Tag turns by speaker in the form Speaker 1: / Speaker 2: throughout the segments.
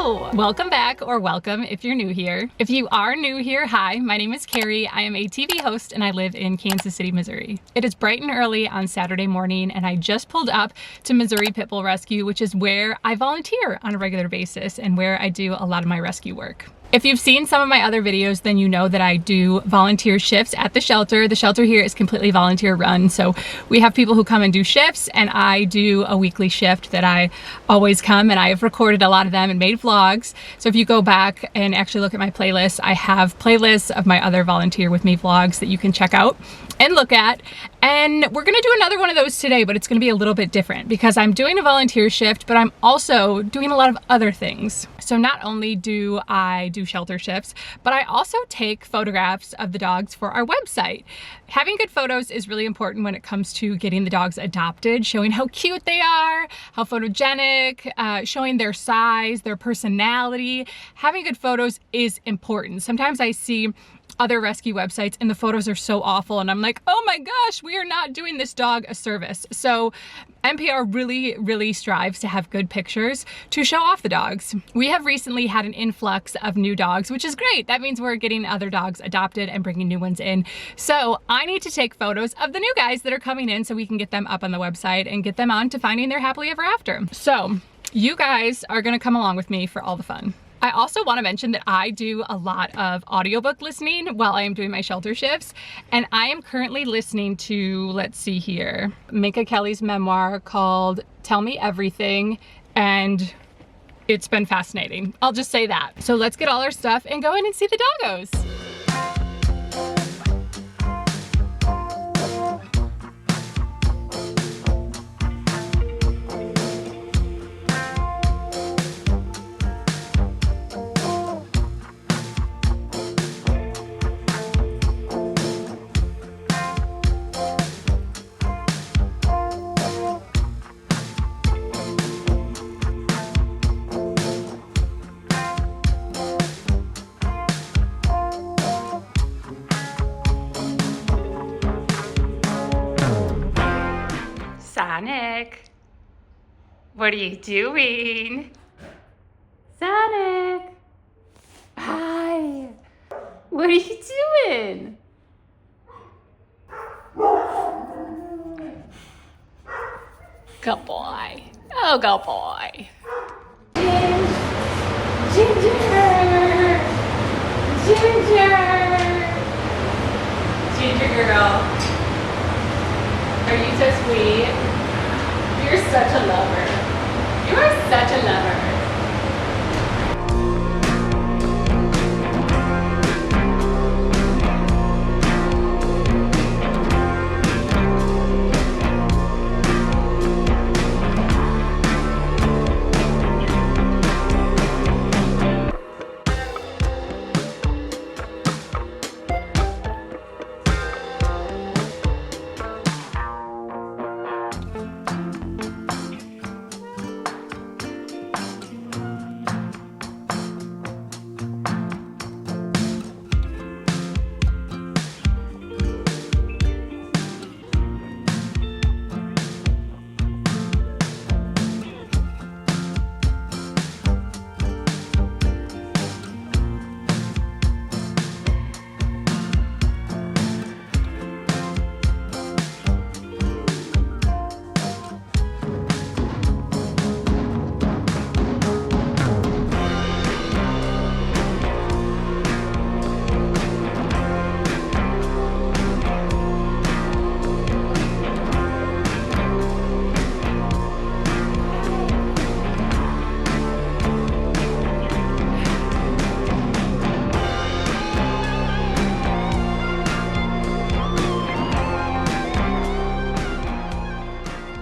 Speaker 1: Hello! Welcome back, or welcome if you're new here. If you are new here, hi, my name is Carrie. I am a TV host and I live in Kansas City, Missouri. It is bright and early on Saturday morning and I just pulled up to Missouri Pit Bull Rescue, which is where I volunteer on a regular basis and where I do a lot of my rescue work. If you've seen some of my other videos, then you know that I do volunteer shifts at the shelter. The shelter here is completely volunteer run, so we have people who come and do shifts, and I do a weekly shift that I always come, and I have recorded a lot of them and made vlogs. So if you go back and actually look at my playlist, I have playlists of my other volunteer with me vlogs that you can check out and look at. And we're gonna do another one of those today, but it's gonna be a little bit different because I'm doing a volunteer shift, but I'm also doing a lot of other things. So not only do I do shelter shifts, but I also take photographs of the dogs for our website. Having good photos is really important when it comes to getting the dogs adopted, showing how cute they are, how photogenic, showing their size, their personality. Having good photos is important. Sometimes I see other rescue websites and the photos are so awful and I'm like, oh my gosh, we are not doing this dog a service. So NPR really strives to have good pictures to show off the dogs. We have recently had an influx of new dogs, which is great. That means we're getting other dogs adopted and bringing new ones in. So I need to take photos of the new guys that are coming in so we can get them up on the website and get them on to finding their happily ever after. So you guys are gonna come along with me for all the fun. I also want to mention that I do a lot of audiobook listening while I am doing my shelter shifts, and I am currently listening to, let's see here, Minka Kelly's memoir called Tell Me Everything, and it's been fascinating. I'll just say that. So let's get all our stuff and go in and see the doggos. Sonic, what are you doing? Sonic, hi, what are you doing? Good boy, oh good boy. Ginger, Ginger girl, are you so sweet? You're such a lover. You are such a lover.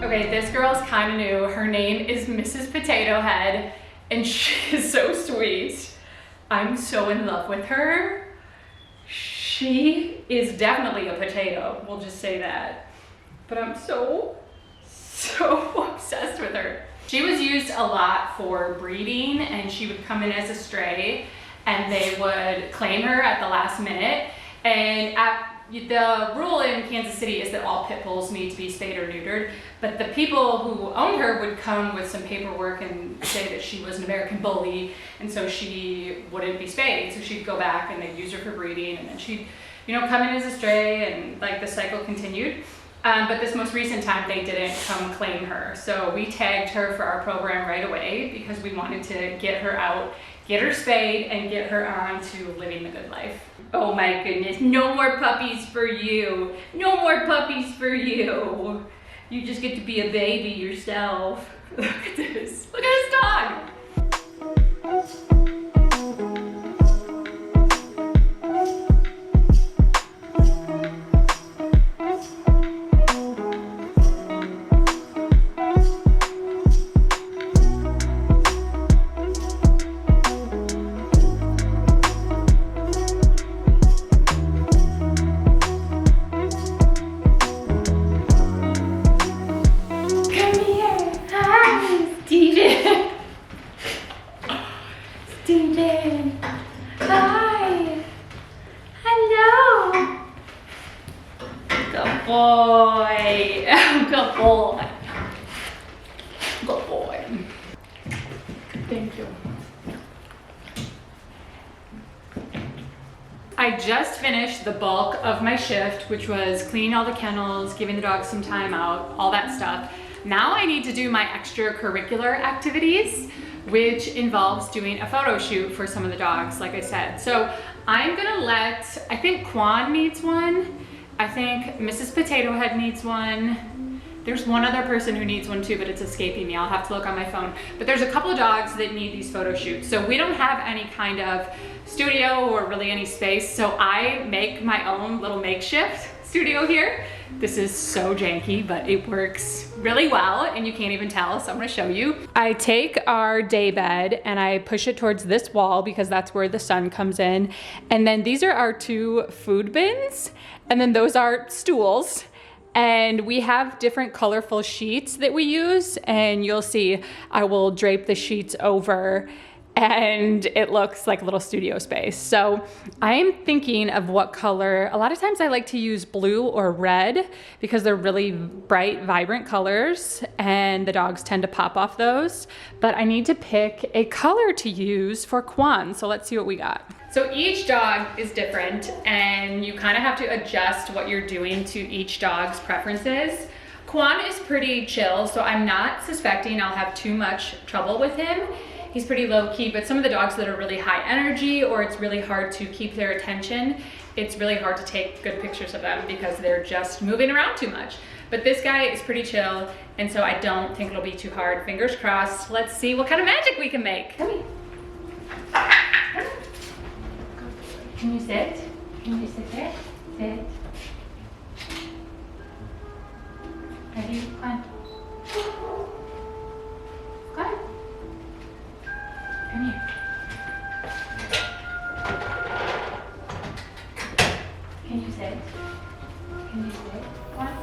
Speaker 1: Okay, this girl's kind of new. Her name is Mrs. Potato Head, and she is so sweet. I'm so in love with her. She is definitely a potato, we'll just say that. But I'm so obsessed with her. She was used a lot for breeding, and she would come in as a stray, and they would claim her at the last minute. And the rule in Kansas City is that all pit bulls need to be spayed or neutered, but the people who owned her would come with some paperwork and say that she was an American bully, and so she wouldn't be spayed. So she'd go back and they'd use her for breeding, and then she'd, you know, come in as a stray, and like the cycle continued. But this most recent time, they didn't come claim her. So we tagged her for our program right away because we wanted to get her out, get her spayed, and get her on to living the good life. Oh my goodness, no more puppies for you. No more puppies for you. You just get to be a baby yourself. Look at this. Look at this dog. Steven, hi, hello, good boy, good boy, good boy, thank you. I just finished the bulk of my shift, which was cleaning all the kennels, giving the dogs some time out, all that stuff. Now I need to do my extracurricular activities, which involves doing a photo shoot for some of the dogs, like I said. So I'm gonna I think Kwan needs one. I think Mrs. Potato Head needs one. There's one other person who needs one too, but it's escaping me. I'll have to look on my phone. But there's a couple of dogs that need these photo shoots. So we don't have any kind of studio or really any space. So I make my own little makeshift studio here. This is so janky, but it works really well and you can't even tell, so I'm gonna show you. I take our day bed and I push it towards this wall because that's where the sun comes in. And then these are our 2 food bins, and then those are stools. And we have different colorful sheets that we use, and you'll see I will drape the sheets over and it looks like a little studio space. So I'm thinking of what color. A lot of times I like to use blue or red because they're really bright, vibrant colors and the dogs tend to pop off those. But I need to pick a color to use for Kwan. So let's see what we got. So each dog is different and you kind of have to adjust what you're doing to each dog's preferences. Kwan is pretty chill, so I'm not suspecting I'll have too much trouble with him. He's pretty low key, but some of the dogs that are really high energy or it's really hard to keep their attention, it's really hard to take good pictures of them because they're just moving around too much. But this guy is pretty chill, and so I don't think it'll be too hard. Fingers crossed. Let's see what kind of magic we can make. Come here. Can you sit? Can you sit there? Sit. Ready? Come on. Come on. Come here. Can you sit? Can you sit? Come on.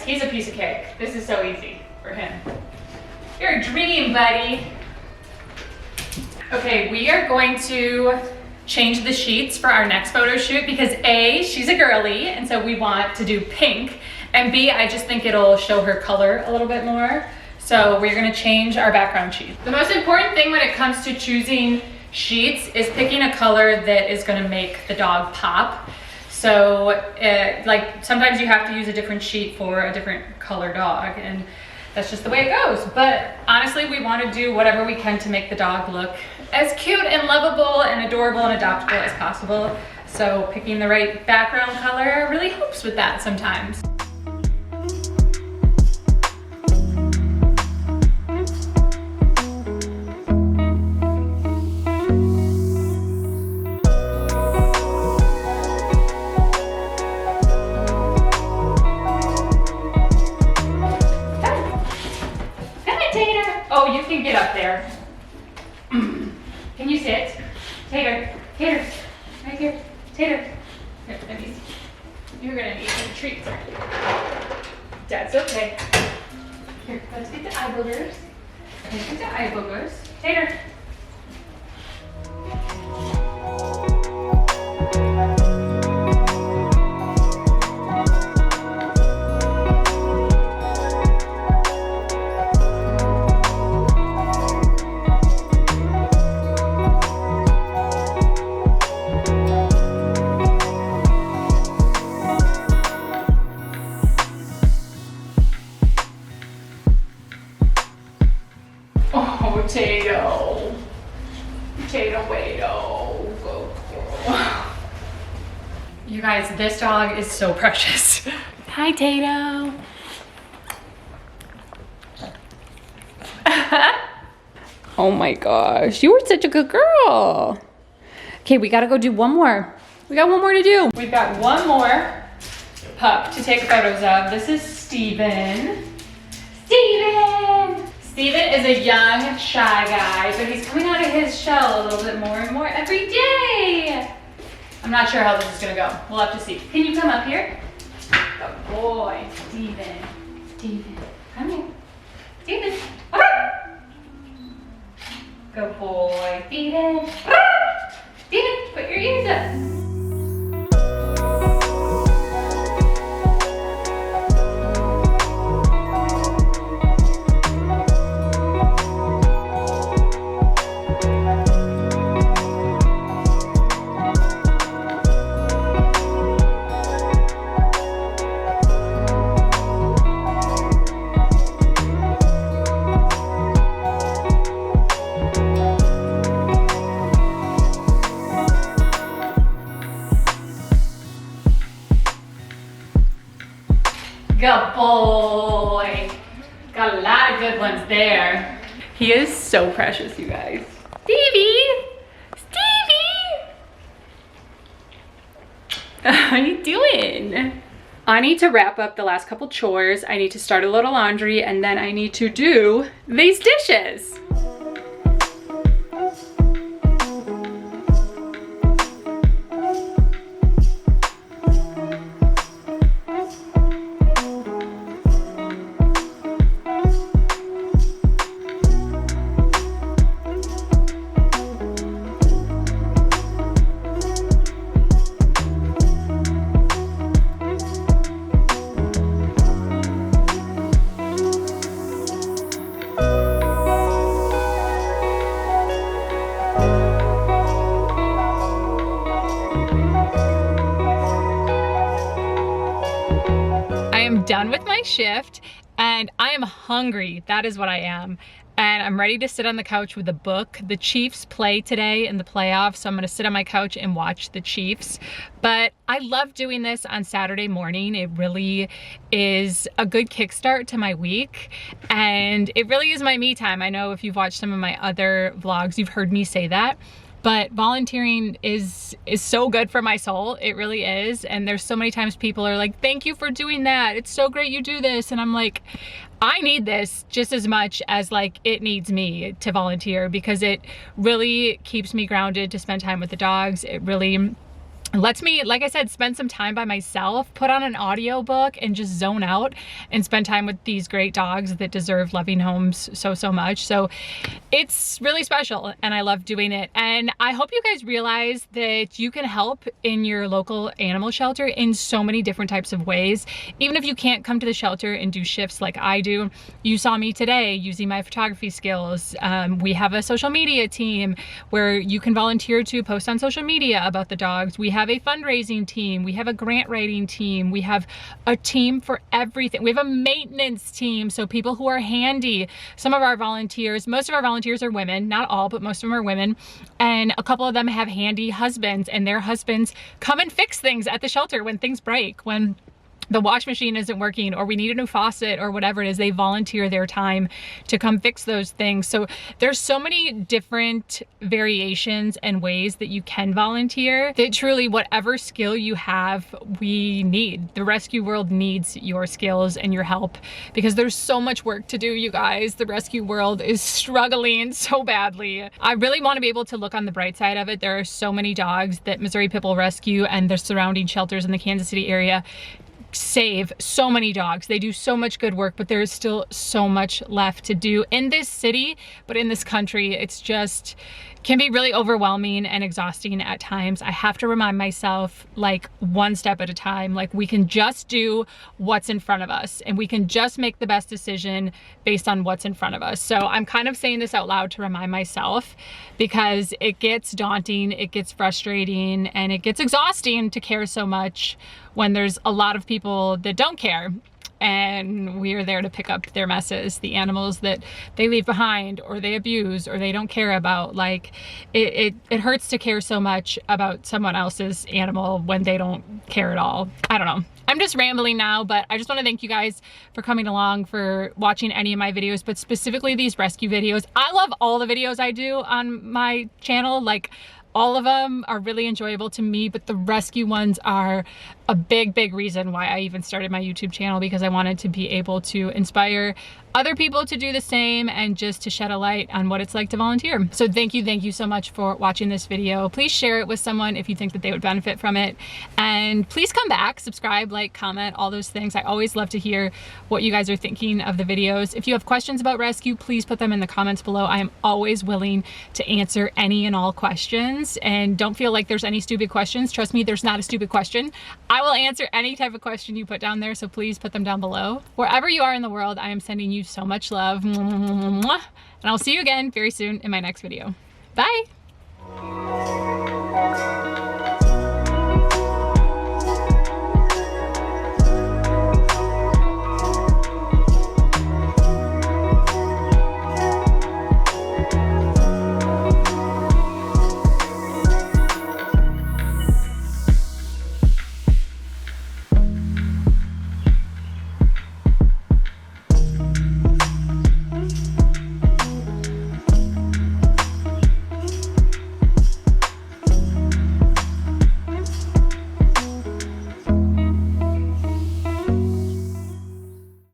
Speaker 1: He's a piece of cake. This is so easy for him. You're a dream, buddy. Okay, we are going to change the sheets for our next photo shoot because A, she's a girly, and so we want to do pink, and B, I just think it'll show her color a little bit more. So we're gonna change our background sheet. The most important thing when it comes to choosing sheets is picking a color that is gonna make the dog pop. So like sometimes you have to use a different sheet for a different color dog, and that's just the way it goes. But honestly, we want to do whatever we can to make the dog look as cute and lovable and adorable and adoptable as possible. So picking the right background color really helps with that sometimes. get up there. Can you sit? Tater, Tater, right here. Tater. Here, let me see. You're gonna need some treats. That's okay. Here, let's get the eye boogers. Let's get the eye boogers. Tater. Potato. Potato. Go. You guys, this dog is so precious. Hi, Tato. Oh my gosh, you were such a good girl. Okay, we gotta go do one more. We got one more to do. We've got one more pup to take photos of. This is Steven. Steven is a young, shy guy, but he's coming out of his shell a little bit more and more every day. I'm not sure how this is gonna go. We'll have to see. Can you come up here? Good boy, Steven. Steven, come here. Steven. Good boy, Steven. Steven, put your ears up. Good boy. Got a lot of good ones there. He is so precious, you guys. Stevie! Stevie! How you doing? I need to wrap up the last couple chores. I need to start a little laundry, and then I need to do these dishes. Done with my shift and I am hungry. That is what I am. And I'm ready to sit on the couch with a book. The Chiefs play today in the playoffs, so I'm gonna sit on my couch and watch the Chiefs. But I love doing this on Saturday morning. It really is a good kickstart to my week. And it really is my me time. I know if you've watched some of my other vlogs, you've heard me say that. But volunteering is so good for my soul. It really is. And there's so many times people are like, thank you for doing that. It's so great you do this. And I'm like, I need this just as much as like it needs me to volunteer, because it really keeps me grounded to spend time with the dogs. It really lets me, like I said, spend some time by myself, put on an audiobook and just zone out and spend time with these great dogs that deserve loving homes so much. So it's really special and I love doing it. And I hope you guys realize that you can help in your local animal shelter in so many different types of ways. Even if you can't come to the shelter and do shifts like I do, you saw me today using my photography skills. We have a social media team where you can volunteer to post on social media about the dogs. We have a fundraising team, we have a grant writing team, we have a team for everything. We have a maintenance team, so people who are handy. Some of our volunteers, most of our volunteers are women, not all, but most of them are women, and a couple of them have handy husbands, and their husbands come and fix things at the shelter when things break, when the wash machine isn't working, or we need a new faucet, or whatever it is, they volunteer their time to come fix those things. So there's so many different variations and ways that you can volunteer that truly whatever skill you have, we need. The rescue world needs your skills and your help because there's so much work to do, you guys. The rescue world is struggling so badly. I really want to be able to look on the bright side of it. There are so many dogs that Missouri Pit Bull Rescue and the surrounding shelters in the Kansas City area save so many dogs. They do so much good work, but there is still so much left to do in this city, but in this country, it's just can be really overwhelming and exhausting at times. I have to remind myself, like, one step at a time, like we can just do what's in front of us and we can just make the best decision based on what's in front of us. So I'm kind of saying this out loud to remind myself because it gets daunting, it gets frustrating, and it gets exhausting to care so much when there's a lot of people that don't care. And we are there to pick up their messes, the animals that they leave behind or they abuse or they don't care about. Like it hurts to care so much about someone else's animal when they don't care at all. I don't know. I'm just rambling now, but I just want to thank you guys for coming along, for watching any of my videos, but specifically these rescue videos. I love all the videos I do on my channel. Like, all of them are really enjoyable to me, but the rescue ones are a big reason why I even started my YouTube channel, because I wanted to be able to inspire other people to do the same and just to shed a light on what it's like to volunteer. So thank you so much for watching this video. Please share it with someone if you think that they would benefit from it. And please come back, subscribe, like, comment, all those things. I always love to hear what you guys are thinking of the videos. If you have questions about rescue, please put them in the comments below. I am always willing to answer any and all questions, and don't feel like there's any stupid questions. Trust me, there's not a stupid question. I will answer any type of question you put down there, so please put them down below. Wherever you are in the world, I am sending you so much love. And I'll see you again very soon in my next video. Bye.